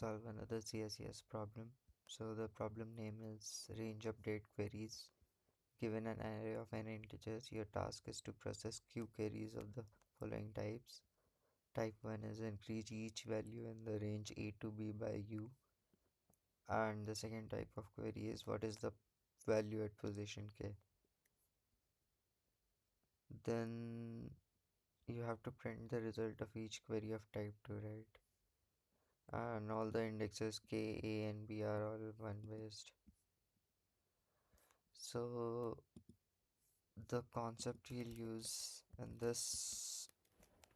solve another CSES problem. So the problem name is range update queries. Given an array of n integers, your task is to process q queries of the following types. Type 1 is increase each value in the range a to b by u. And the second type of query is what is the value at position k. Then you have to print the result of each query of type 2, right? And all the indexes k, a and b are all one based. So the concept we'll use in this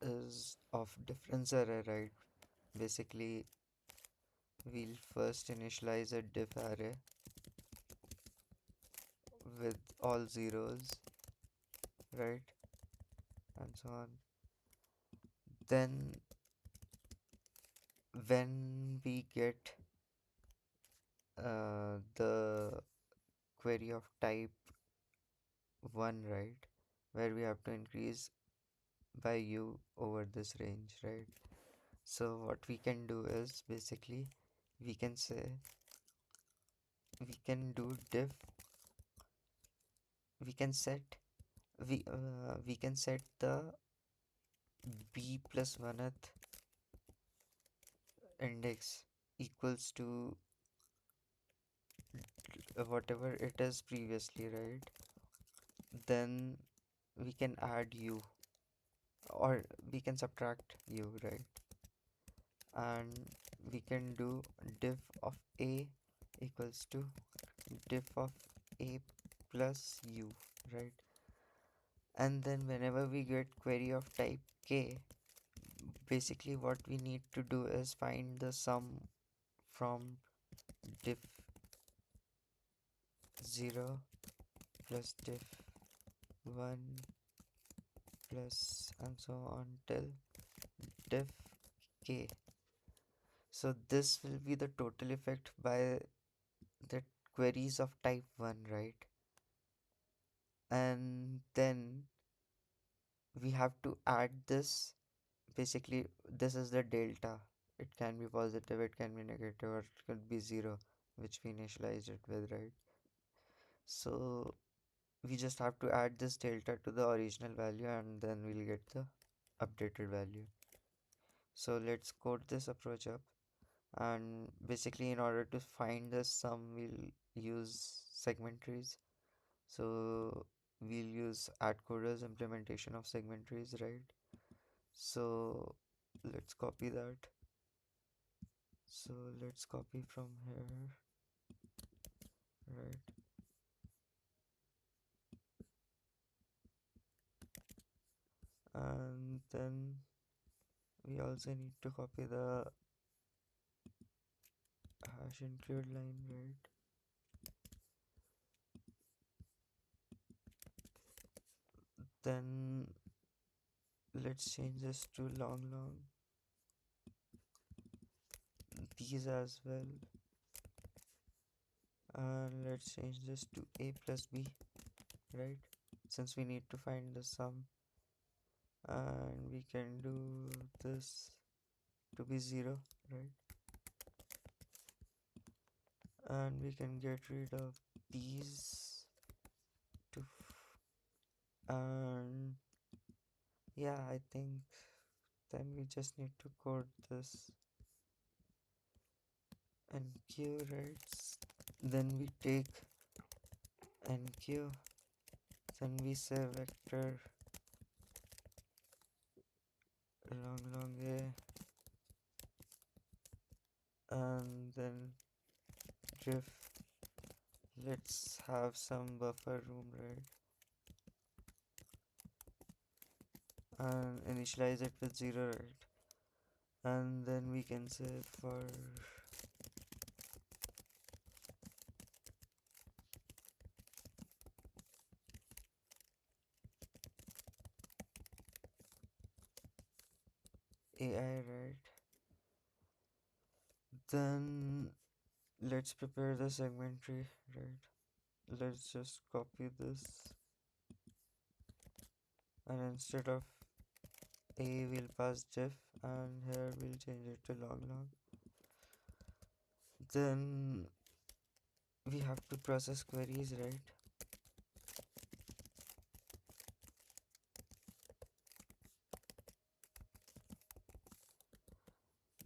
is of difference array, right? Basically, we'll first initialize a diff array with all zeros, right? And so on. Then when we get the query of type 1, right, where we have to increase by u over this range, right? So what we can do is basically we can say we can do diff, we can set we can set the b plus 1th index equals to whatever it is previously, right? Then we can add u or we can subtract u, right? And we can do diff of a equals to diff of a plus u, right? And then whenever we get query of type k, basically what we need to do is find the sum from diff 0 plus diff 1 plus and so on till diff k. So this will be the total effect by the queries of type 1, right? And then we have to add this. Basically this is the delta. It can be positive, it can be negative, or it could be 0, which we initialized it with, right? So we just have to add this delta to the original value and then we'll get the updated value. So let's code this approach up, and basically in order to find the sum we'll use segment trees. So we'll use AddCoder's implementation of segment trees, right? So let's copy that. So let's copy from here, right? And then we also need to copy the hash include line, right? Then let's change this to long these as well, and let's change this to a plus b, right? Since we need to find the sum, and we can do this to be 0, right? And we can get rid of these two, and yeah, I think then we just need to code this nq, right? Then we take nq, then we say vector long a, and then diff, let's have some buffer room, right? And initialize it with 0, right? And then we can say for AI, right? Then let's prepare the segment tree, right? Let's just copy this, and instead of a we'll pass diff, and here we'll change it to long. Then we have to process queries, right?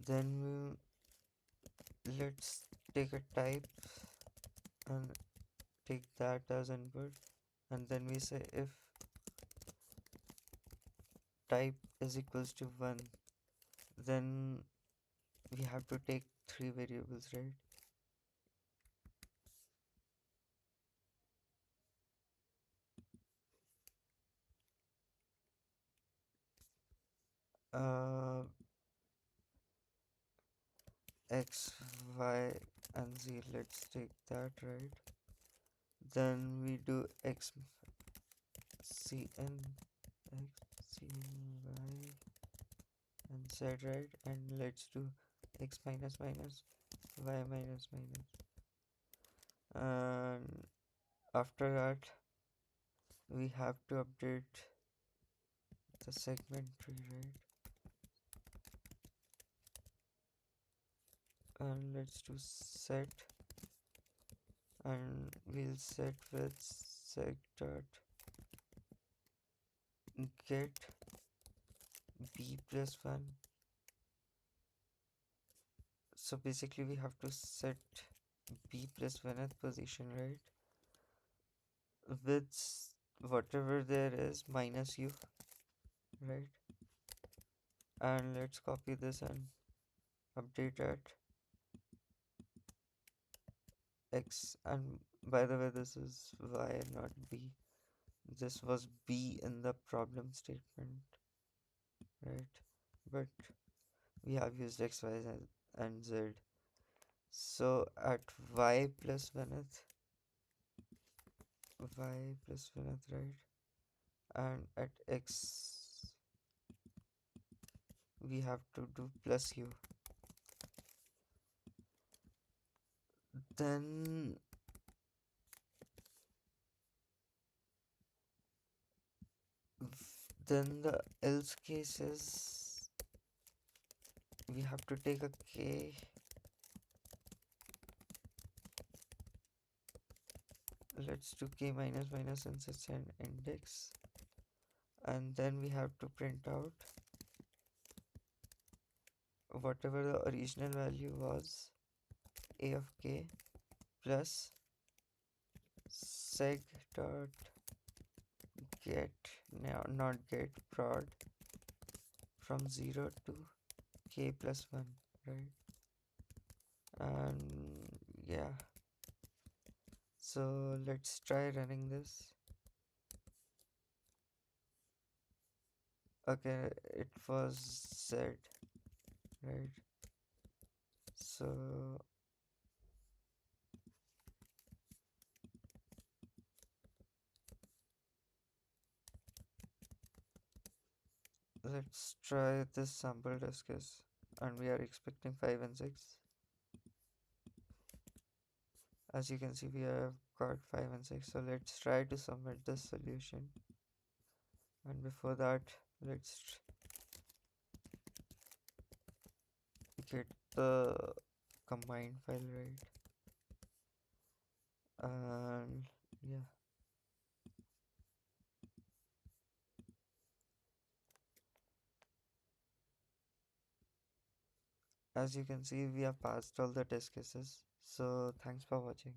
Then let's take a type and take that as input, and then we say if type is equals to 1, then we have to take three variables, right? uh, X, Y, and Z. Let's take that, right? Then we do X, C, and X, C, Y, and Z, right? And let's do X minus minus, Y minus minus. And after that, we have to update the segment tree, right? And let's do set, and we'll set with seg dot get b plus 1. So basically we have to set b plus 1th position, right, with whatever there is minus u, right? And let's copy this and update at x. And by the way, this is y, not b. This was b in the problem statement, right? But we have used x, y, and z. So at y plus 1th, y plus 1th, right? And at x we have to do plus u. Then the else case is we have to take a k. Let's do k minus minus since it's an index, and then we have to print out whatever the original value was, a of k plus seg dot get, now not get, prod from 0 to k plus 1, right? And yeah, so let's try running this. Okay, it was z, right? So let's try this sample test case, and we are expecting 5 and 6. As you can see, we have got 5 and 6. So let's try to submit this solution, and before that, let's get the combined file, right? And yeah, as you can see, we have passed all the test cases. So thanks for watching.